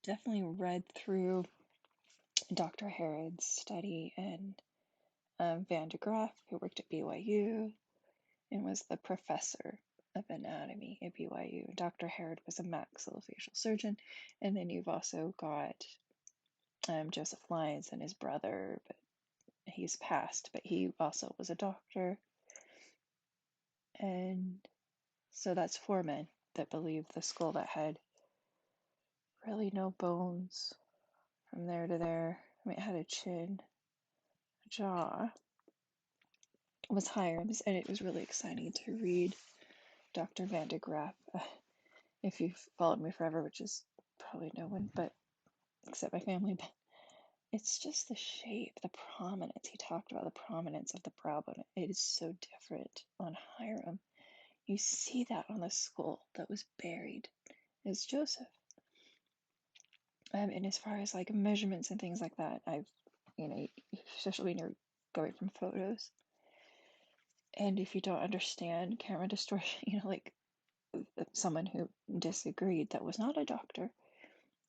definitely read through Dr. Herod's study and Van de Graaff, who worked at BYU and was the professor of anatomy at BYU. Dr. Herod was a maxillofacial surgeon, and then you've also got Joseph Lyons and his brother, but he's passed, but he also was a doctor. And so that's four men that believe the skull that had really no bones from there to there. I mean, it had a chin, a jaw, was Hyrum's, and it was really exciting to read Dr. Van de Graaff. If you've followed me forever, which is probably no one, but except my family, but it's just the shape, the prominence. He talked about the prominence of the brow bone. It is so different on Hyrum. You see that on the skull that was buried as Joseph. And as far as like measurements and things like that, especially when you're going from photos, and if you don't understand camera distortion, like someone who disagreed that was not a doctor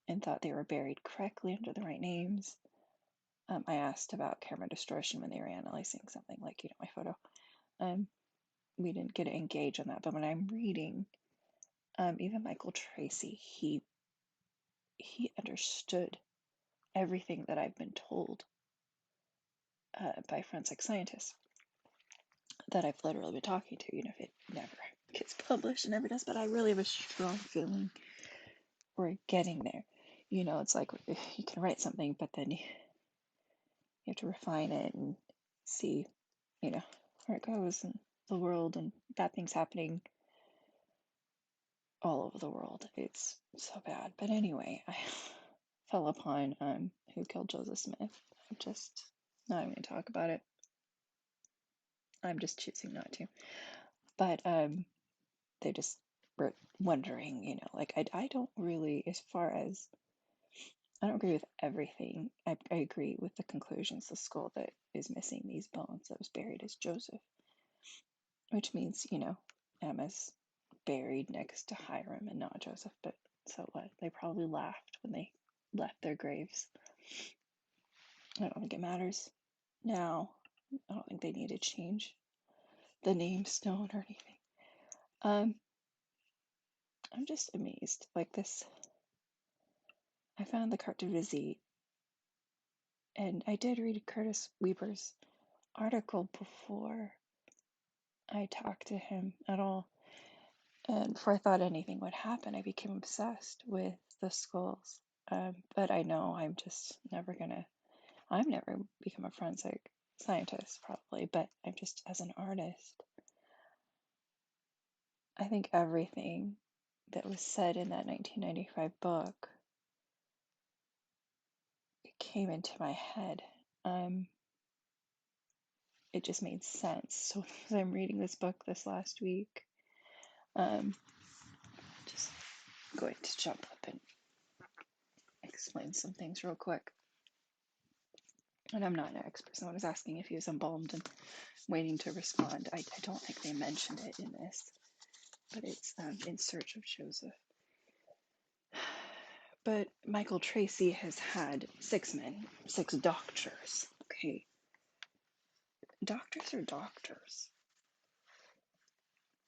and thought they were buried correctly under the right names. I asked about camera distortion when they were analyzing something like, my photo. We didn't get to engage on that, but when I'm reading, even Michael Tracy, he understood everything that I've been told by forensic scientists that I've literally been talking to. If it never gets published, it never does, but I really have a strong feeling we're getting there. It's like you can write something, but then you have to refine it and see, where it goes in the world, and bad things happening all over the world. It's so bad. But anyway, I fell upon who killed Joseph Smith. I'm just not even going to talk about it. I'm just choosing not to. But they just were wondering, like I don't really, as far as I don't agree with everything. I agree with the conclusions. The skull that is missing these bones that was buried as Joseph, which means, Emma's buried next to Hyrum and not Joseph. But so what? They probably laughed when they left their graves. I don't think it matters now. I don't think they need to change the name stone or anything. I'm just amazed. Like this, I found the carte de visite, and I did read Curtis Weber's article before I talked to him at all. And before I thought anything would happen, I became obsessed with the skulls. But I know I'm never become a forensic scientist probably, but I'm just, as an artist, I think everything that was said in that 1995 book, it came into my head. It just made sense. So as I'm reading this book this last week, just going to jump up and explain some things real quick. And I'm not an expert. Someone was asking if he was embalmed and waiting to respond. I don't think they mentioned it in this, but it's In Search of Joseph. But Michael Tracy has had 6 men, 6 doctors. Okay. Doctors are doctors.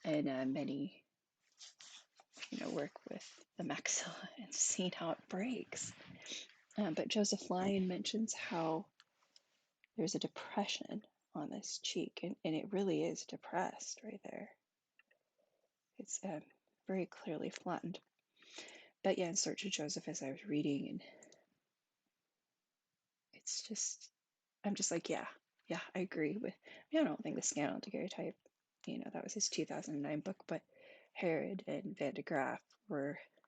And many, work with the maxilla and seen how it breaks. But Joseph Lyon mentions how there's a depression on this cheek, and it really is depressed right there. It's very clearly flattened. But yeah, In Search of Joseph, as I was reading, and it's just, I'm just like, yeah, I agree with, I don't think the Scandal Daguerreotype, that was his 2009 book, but Herod and Van de Graaff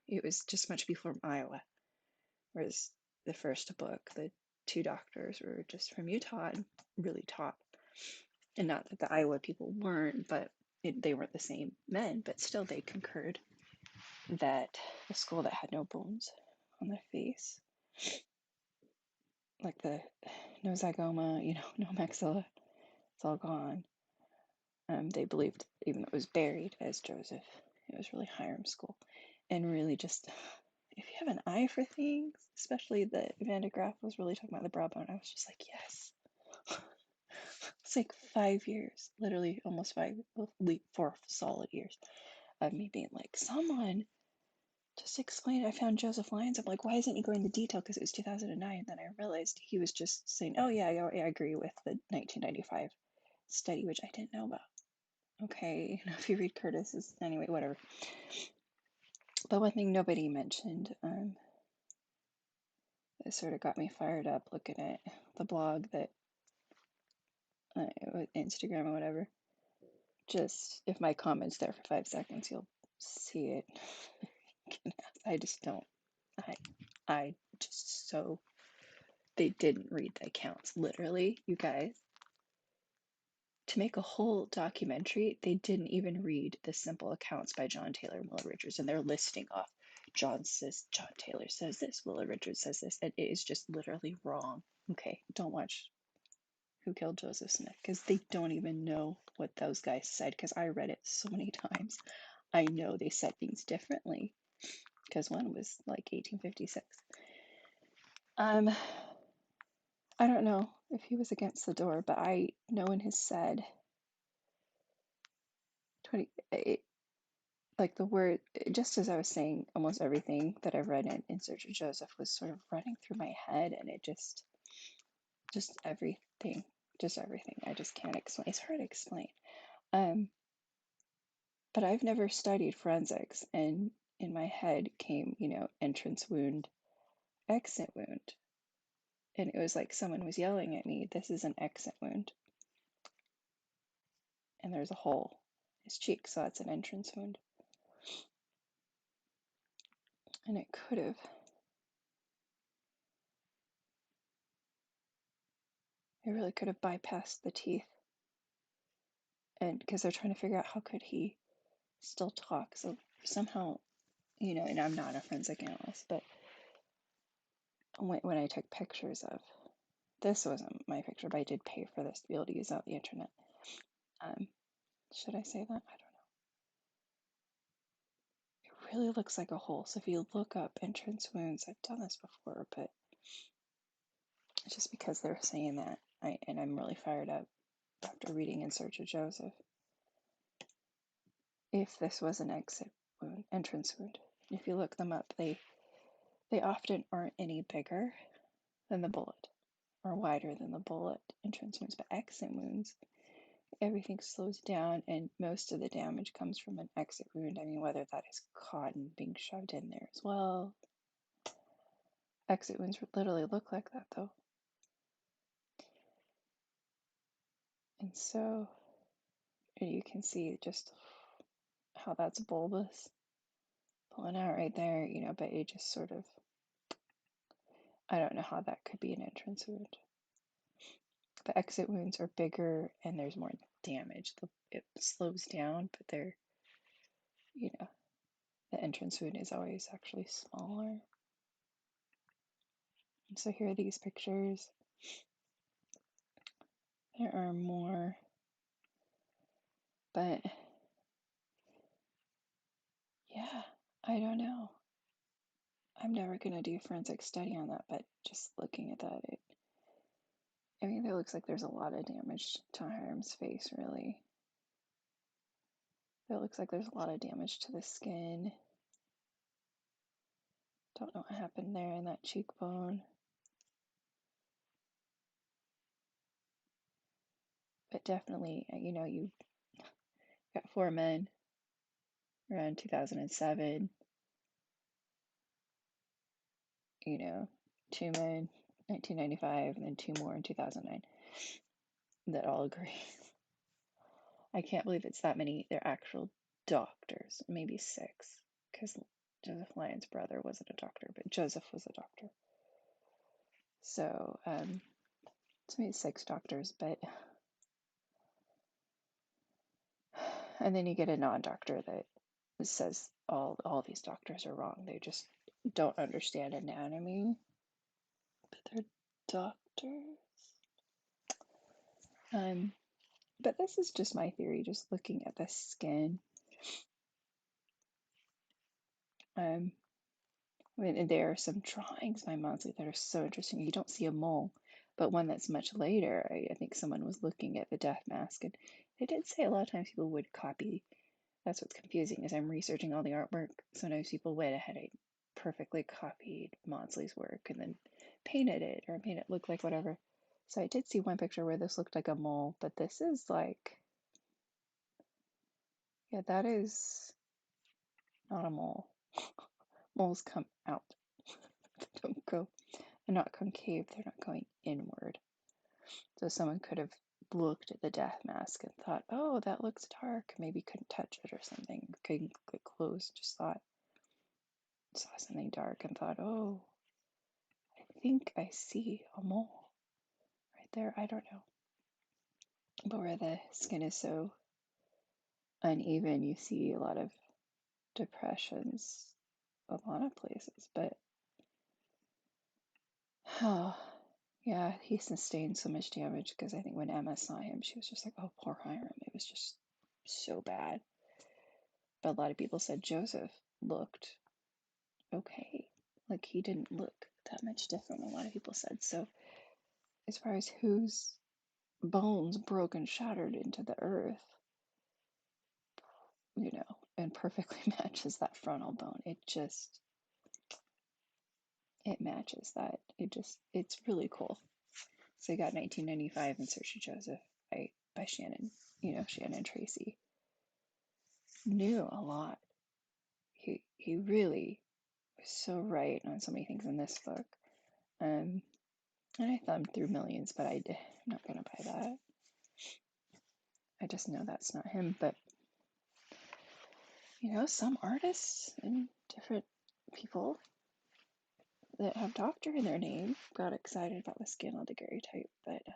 it was just much before Iowa, whereas the first book, the 2 doctors were just from Utah and really top. And not that the Iowa people weren't, but they weren't the same men, but still they concurred that the skull that had no bones on the face, like no zygoma, no maxilla, it's all gone. They believed, even though it was buried as Joseph, it was really Hyrum skull. And really just, if you have an eye for things, especially the Van de Graaff was really talking about the brow bone, I was just like, yes. It's like 5 years, literally almost 4 solid years of me being like, someone just explain. I found Joseph Lyons. I'm like, why isn't he going into detail? Because it was 2009. And then I realized he was just saying, oh, yeah, I agree with the 1995 study, which I didn't know about. Okay, if you read Curtis's, anyway, whatever. But one thing nobody mentioned, that sort of got me fired up looking at the blog that, Instagram or whatever. Just, if my comment's there for 5 seconds, you'll see it. I just don't, I just so, they didn't read the accounts, literally, you guys. To make a whole documentary, they didn't even read the simple accounts by John Taylor and Willa Richards, and they're listing off John Taylor says this, Willa Richards says this, and it is just literally wrong. Okay, don't watch Who Killed Joseph Smith, because they don't even know what those guys said, because I read it so many times. I know they said things differently, because one was like 1856. I don't know if he was against the door, but I know in his said 20, like the word, just as I was saying, almost everything that I've read in Search of Joseph was sort of running through my head, and it just everything, I just can't explain. It's hard to explain. But I've never studied forensics, and in my head came, entrance wound, exit wound. And it was like someone was yelling at me, this is an exit wound. And there's a hole in his cheek, so that's an entrance wound. And it really could have bypassed the teeth. And because they're trying to figure out how could he still talk. So somehow, and I'm not a forensic analyst, but when I took pictures of, this wasn't my picture, but I did pay for this to be able to use out the internet. Should I say that? I don't know. It really looks like a hole. So if you look up entrance wounds, I've done this before, but it's just because they're saying that, and I'm really fired up after reading In Search of Joseph. If this was an exit wound, entrance wound, if you look them up, they often aren't any bigger than the bullet or wider than the bullet entrance wounds, but exit wounds, everything slows down, and most of the damage comes from an exit wound. I mean, whether that is cotton being shoved in there as well. Exit wounds literally look like that, though. And so you can see just how that's bulbous pulling out right there, but it just sort of, I don't know how that could be an entrance wound. The exit wounds are bigger and there's more damage. It slows down, but they're, the entrance wound is always actually smaller. And so here are these pictures. There are more, but yeah, I don't know. I'm never going to do a forensic study on that, but just looking at that, I mean, it looks like there's a lot of damage to Hyrum's face, really. It looks like there's a lot of damage to the skin. Don't know what happened there in that cheekbone. But definitely, you got 4 men around 2007, 2 men 1995, and then 2 more in 2009 that all agree. I can't believe it's that many. They're actual doctors, maybe 6, because Joseph Lyons' brother wasn't a doctor, but Joseph was a doctor. So, it's maybe 6 doctors, but, and then you get a non-doctor that says all these doctors are wrong. They just don't understand anatomy, but they're doctors. But this is just my theory, just looking at the skin. I mean, and there are some drawings by Maudsley that are so interesting. You don't see a mole, but one that's much later, I think someone was looking at the death mask, and they did say a lot of times people would copy. That's what's confusing, is I'm researching all the artwork. Sometimes people went ahead and perfectly copied Maudsley's work and then painted it or made it look like whatever. So I did see one picture where this looked like a mole, but this is like, yeah, that is not a mole. Moles come out. They don't go, they're not concave, they're not going inward. So someone could have looked at the death mask and thought, oh, that looks dark. Maybe couldn't touch it or something. Couldn't get close, just saw something dark and thought, oh, I think I see a mole right there. I don't know. But where the skin is so uneven, you see a lot of depressions, a lot of places. But, oh, yeah, he sustained so much damage because I think when Emma saw him, she was just like, oh, poor Hyrum. It was just so bad. But a lot of people said Joseph looked okay. Like he didn't look that much different, a lot of people said. So as far as whose bones broke and shattered into the earth, and perfectly matches that frontal bone. It matches that. It's really cool. So I got 1995 in Search of Joseph by Shannon, Shannon Tracy. Knew a lot. He really was so right on so many things in this book. And I thumbed through millions, but I'm not gonna buy that. I just know that's not him. But some artists and different people that have doctor in their name got excited about the skin daguerreotype. But yeah,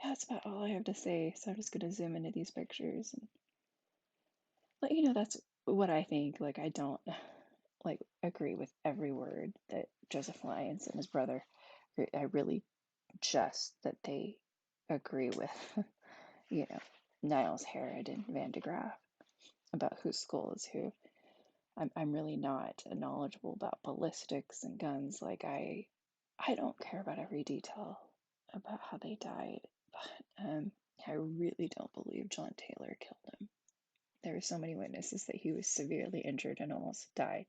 that's about all I have to say. So I'm just gonna zoom into these pictures and let you know that's what I think. Like I don't agree with every word that Joseph Lyons and his brother. I really just that they agree with, Niles Herod and Van de Graaff about whose skull is who. I'm really not knowledgeable about ballistics and guns. Like I don't care about every detail about how they died, but I really don't believe John Taylor killed him. There were so many witnesses that he was severely injured and almost died.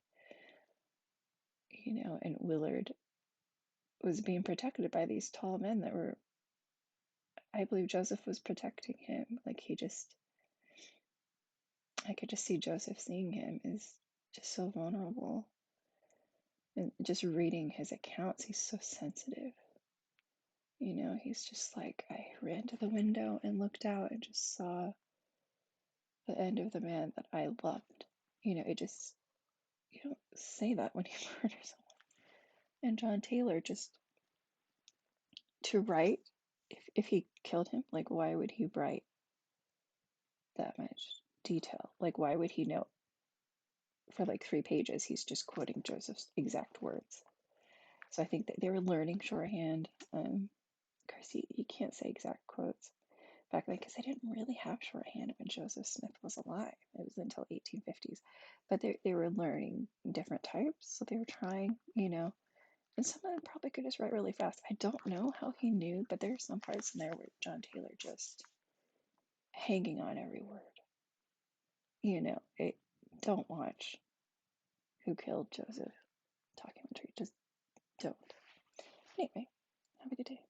And Willard was being protected by these tall men that were, I believe Joseph was protecting him. Like I could just see Joseph seeing him is just so vulnerable. And just reading his accounts, he's so sensitive. He's just like, I ran to the window and looked out and just saw the end of the man that I loved. It just, you don't say that when you murder someone. And John Taylor, just to write, if he killed him, like, why would he write that much detail? Like, why would he know for like 3 pages he's just quoting Joseph's exact words? So I think that they were learning shorthand. Of course, you can't say exact quotes back then because they didn't really have shorthand when Joseph Smith was alive. It was until 1850s. But they were learning different types, so they were trying, and some of them probably could just write really fast. I don't know how he knew, but there's some parts in there where John Taylor just hanging on every word. Don't watch Who Killed Joseph documentary. Just don't. Anyway, have a good day.